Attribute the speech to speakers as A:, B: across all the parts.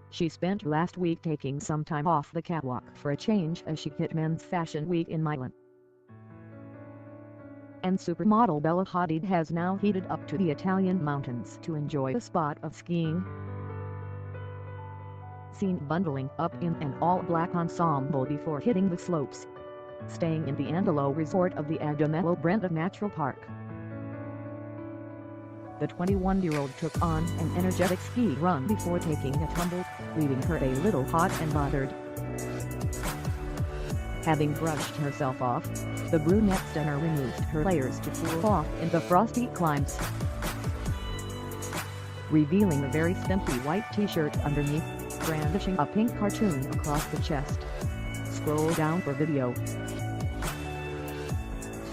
A: She spent last week taking some time off the catwalk for a change as she hit Men's Fashion Week in Milan. And supermodel Bella Hadid has now headed up to the Italian mountains to enjoy a spot of skiing. Seen bundling up in an all-black ensemble before hitting the slopes, staying in the Andalo resort of the Adamello Brenta Natural Park. The 21-year-old took on an energetic ski run before taking a tumble, leaving her a little hot and bothered. Having brushed herself off, the brunette stunner removed her layers to cool off in the frosty climbs, revealing a very skimpy white t-shirt underneath, brandishing a pink cartoon across the chest. Scroll down for video.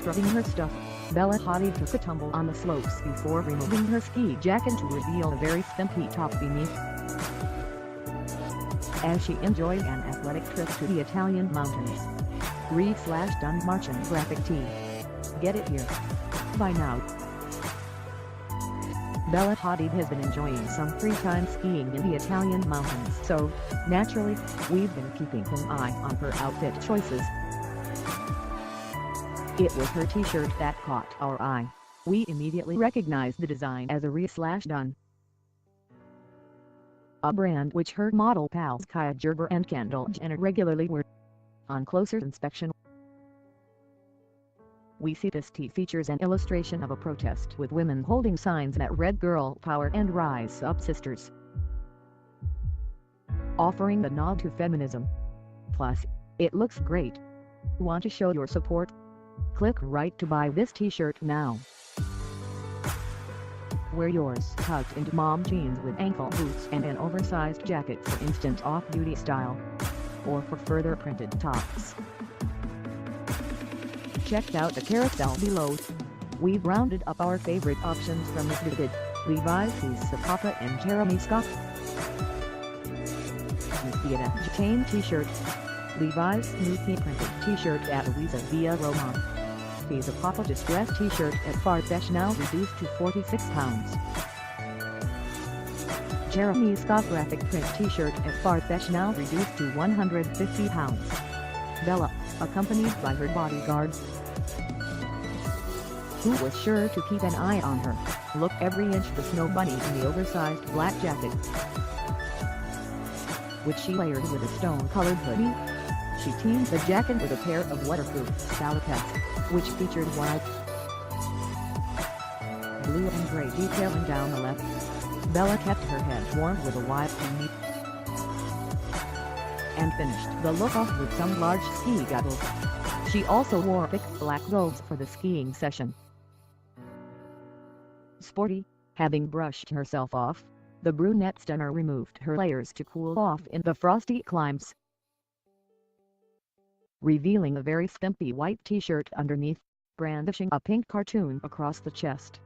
A: Strutting her stuff, Bella Hadid took a tumble on the slopes before removing her ski jacket to reveal a very skimpy top beneath. As she enjoyed an athletic trip to the Italian mountains. Read/Dun Marchand graphic tee. Get it here. By now. Bella Hadid has been enjoying some free time skiing in the Italian mountains, so, naturally, we've been keeping an eye on her outfit choices. It was her t-shirt that caught our eye. We immediately recognized the design as a Read/Dun, a brand which her model pals Kaya Gerber and Kendall Jenner regularly wear. On closer inspection, we see this tee features an illustration of a protest with women holding signs that read "Girl Power" and "Rise Up Sisters," offering the nod to feminism. Plus, it looks great. Want to show your support? Click right to buy this t-shirt now. Wear yours tucked into mom jeans with ankle boots and an oversized jacket for instant off-duty style, or for further printed tops. Check out the carousel below. We've rounded up our favorite options from Hadid, Levi's Sapapa and Jeremy Scott. Fiat chain t-shirt, Levi's Snoopy printed t-shirt at Louisa Via Roman. Sapapa distress t-shirt at Farfetch now reduced to £46. Jeremy Scott graphic print t-shirt at Farfetch now reduced to £150. Bella, accompanied by her bodyguard, who was sure to keep an eye on her, look every inch the snow bunny in the oversized black jacket, which she layered with a stone-colored hoodie. She teamed the jacket with a pair of waterproof salopettes, which featured white, blue and gray detailing down the left. Bella kept her head warm with a white beanie, and finished the look off with some large ski goggles. She also wore thick black gloves for the skiing session. Sporty, having brushed herself off, the brunette stunner removed her layers to cool off in the frosty climbs, revealing a very skimpy white t-shirt underneath, brandishing a pink cartoon across the chest.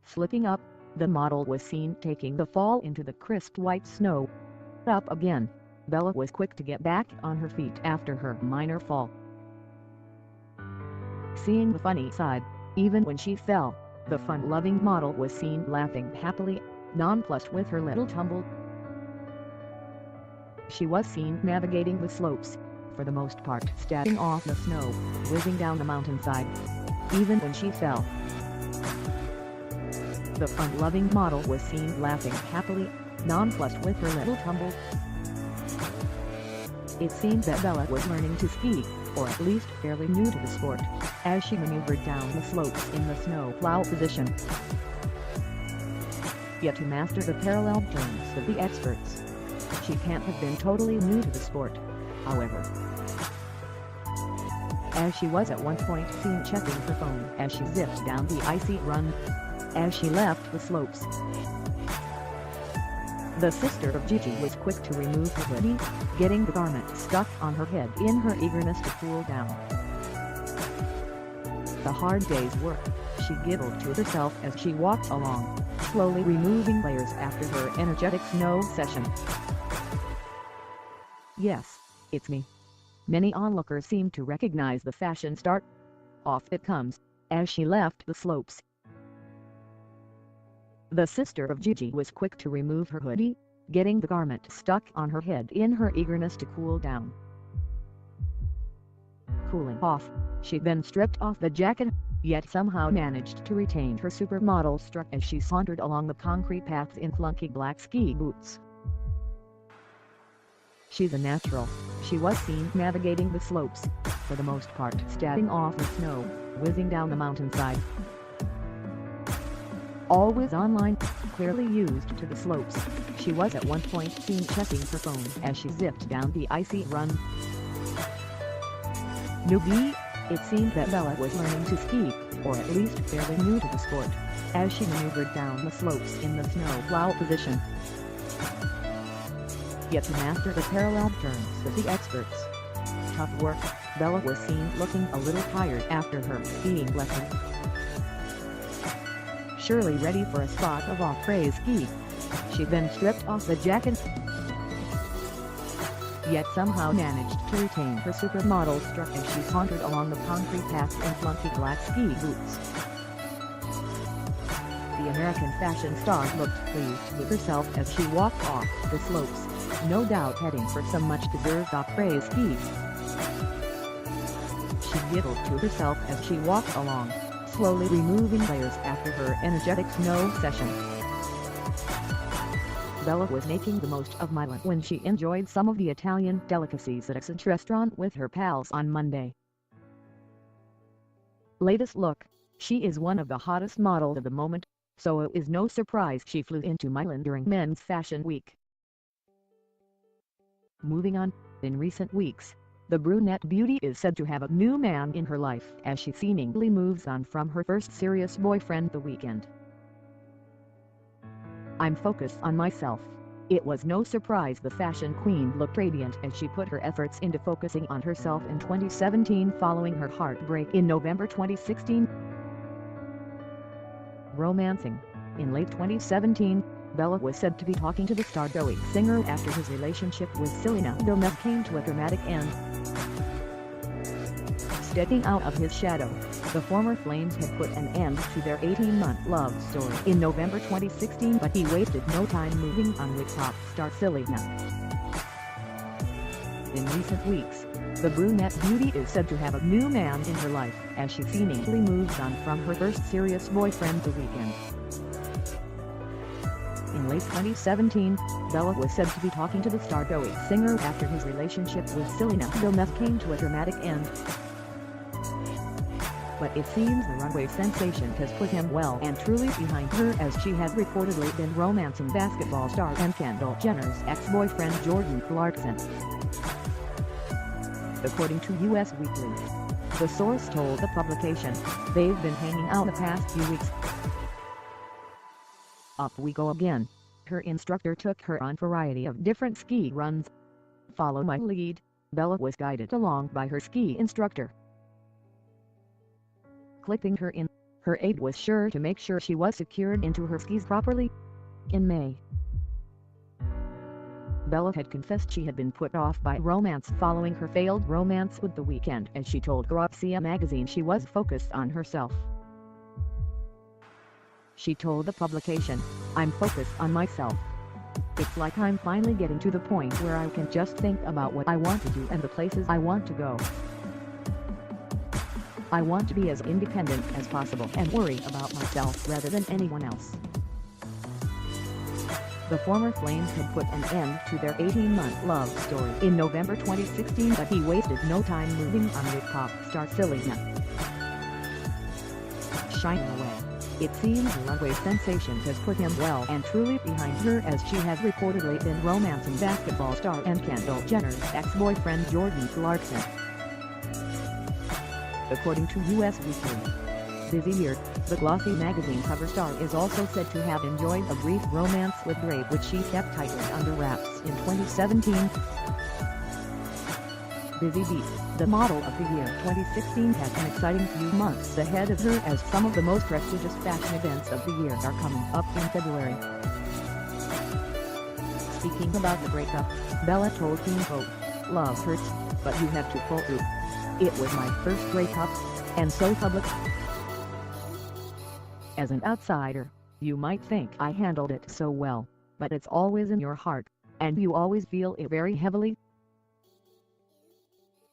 A: Slipping up, the model was seen taking the fall into the crisp white snow. Up again, Bella was quick to get back on her feet after her minor fall. Seeing the funny side, even when she fell, the fun-loving model was seen laughing happily, nonplussed with her little tumble. She was seen navigating the slopes, for the most part stabbing off the snow, whizzing down the mountainside, even when she fell. The fun-loving model was seen laughing happily, nonplussed with her little tumble. It seemed that Bella was learning to ski, or at least fairly new to the sport, as she maneuvered down the slopes in the snow plow position. Yet to master the parallel turns of the experts, she can't have been totally new to the sport, however, as she was at one point seen checking her phone as she zipped down the icy run, as she left the slopes. The sister of Gigi was quick to remove her hoodie, getting the garment stuck on her head in her eagerness to cool down. The hard day's work, she giggled to herself as she walked along, slowly removing layers after her energetic snow session. Yes, it's me. Many onlookers seemed to recognize the fashion start. Off it comes, as she left the slopes. The sister of Gigi was quick to remove her hoodie, getting the garment stuck on her head in her eagerness to cool down. Cooling off, she then stripped off the jacket, yet somehow managed to retain her supermodel strut as she sauntered along the concrete paths in clunky black ski boots. She's a natural. She was seen navigating the slopes, for the most part stabbing off the snow, whizzing down the mountainside. Always online, clearly used to the slopes, she was at one point seen checking her phone as she zipped down the icy run. Newbie, it seemed that Bella was learning to ski, or at least fairly new to the sport, as she maneuvered down the slopes in the snowplow position. Yet to master the parallel turns with the experts. Tough work. Bella was seen looking a little tired after her skiing lesson. Surely ready for a spot of off-race ski, she then stripped off the jacket, yet somehow managed to retain her supermodel strut as she sauntered along the concrete paths in clunky black ski boots. The American fashion star looked pleased with herself as she walked off the slopes, no doubt heading for some much-deserved off-race skis. She giggled to herself as she walked along, slowly removing layers after her energetic snow session. Bella was making the most of Milan when she enjoyed some of the Italian delicacies at a restaurant with her pals on Monday. Latest look, she is one of the hottest models of the moment, so it is no surprise she flew into Milan during Men's Fashion Week. Moving on, in recent weeks, the brunette beauty is said to have a new man in her life as she seemingly moves on from her first serious boyfriend The Weeknd. "I'm focused on myself." It was no surprise the fashion queen looked radiant as she put her efforts into focusing on herself in 2017 following her heartbreak in November 2016. Romancing. In late 2017, Bella was said to be talking to the star-doing singer after his relationship with Selena Gomez came to a dramatic end. Stepping out of his shadow, the former Flames had put an end to their 18-month love story in November 2016, but he wasted no time moving on with pop star Selena. In recent weeks, the brunette beauty is said to have a new man in her life as she seemingly moves on from her first serious boyfriend The Weeknd. In late 2017, Bella was said to be talking to the star-doing singer after his relationship with Selena Gomez came to a dramatic end. But it seems the runway sensation has put him well and truly behind her as she has reportedly been romancing basketball star and Kendall Jenner's ex-boyfriend Jordan Clarkson. According to US Weekly, the source told the publication, they've been hanging out the past few weeks. Up we go again. Her instructor took her on a variety of different ski runs. Follow my lead, Bella was guided along by her ski instructor. Clipping her in, her aide was sure to make sure she was secured into her skis properly. In May, Bella had confessed she had been put off by romance following her failed romance with The Weeknd as she told Grazia magazine she was focused on herself. She told the publication, "I'm focused on myself. It's like I'm finally getting to the point where I can just think about what I want to do and the places I want to go. I want to be as independent as possible and worry about myself rather than anyone else." The former Flames had put an end to their 18-month love story in November 2016, but he wasted no time moving on with pop star Selena. Shining away. It seems the runway sensation has put him well and truly behind her as she has reportedly been romancing basketball star and Kendall Jenner's ex-boyfriend Jordan Clarkson. According to US Weekly, Busy Year, the glossy magazine cover star is also said to have enjoyed a brief romance with Drake which she kept tightly under wraps in 2017. Busy Bee, the model of the year 2016 has an exciting few months ahead of her as some of the most prestigious fashion events of the year are coming up in February. Speaking about the breakup, Bella told Teen Vogue, "Love hurts, but you have to pull through. It was my first breakup, and so public. As an outsider, You might think I handled it so well, but it's always in your heart, and you always feel it very heavily.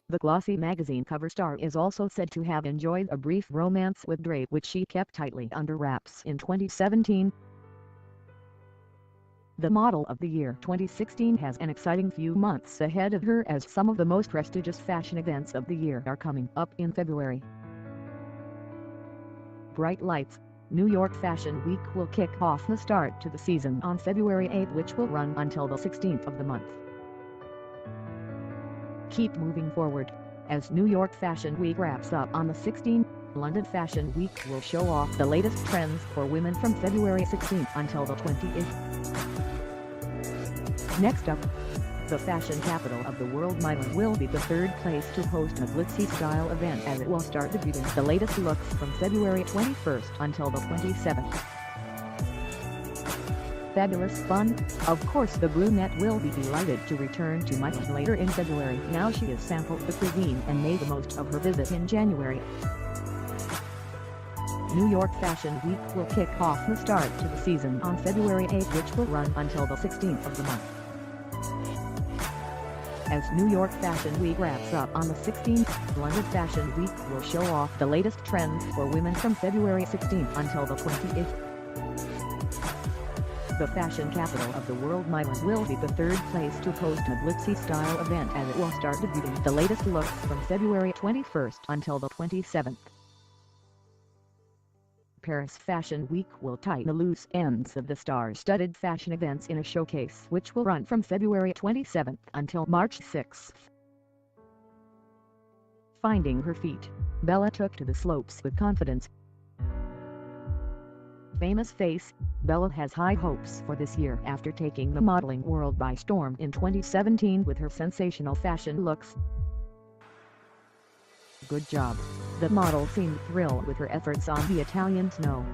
A: The glossy magazine cover star is also said to have enjoyed a brief romance with Dre, which she kept tightly under wraps in 2017. The Model of the Year 2016 has an exciting few months ahead of her, as some of the most prestigious fashion events of the year are coming up in February. Bright lights. New York Fashion Week will kick off the start to the season on February 8, which will run until the 16th of the month. Keep moving forward. As New York Fashion Week wraps up on the 16th, London Fashion Week will show off the latest trends for women from February 16th until the 28th. Next up, the fashion capital of the world, Milan, will be the third place to host a glitzy style event, as it will start debuting the latest looks from February 21st until the 27th. Fabulous fun. Of course, the brunette will be delighted to return to Milan later in February. Now she has sampled the cuisine and made the most of her visit in January. New York Fashion Week will kick off the start to the season on February 8, which will run until the 16th of the month. As New York Fashion Week wraps up on the 16th, London Fashion Week will show off the latest trends for women from February 16th until the 28th. The fashion capital of the world, Milan, will be the third place to host a glitzy style event, as it will start debuting the latest looks from February 21st until the 27th. Paris Fashion Week will tie the loose ends of the star-studded fashion events in a showcase which will run from February 27th until March 6th. Finding her feet, Bella took to the slopes with confidence. Famous face, Bella has high hopes for this year after taking the modeling world by storm in 2017 with her sensational fashion looks. Good job. The model seemed thrilled with her efforts on the Italian snow.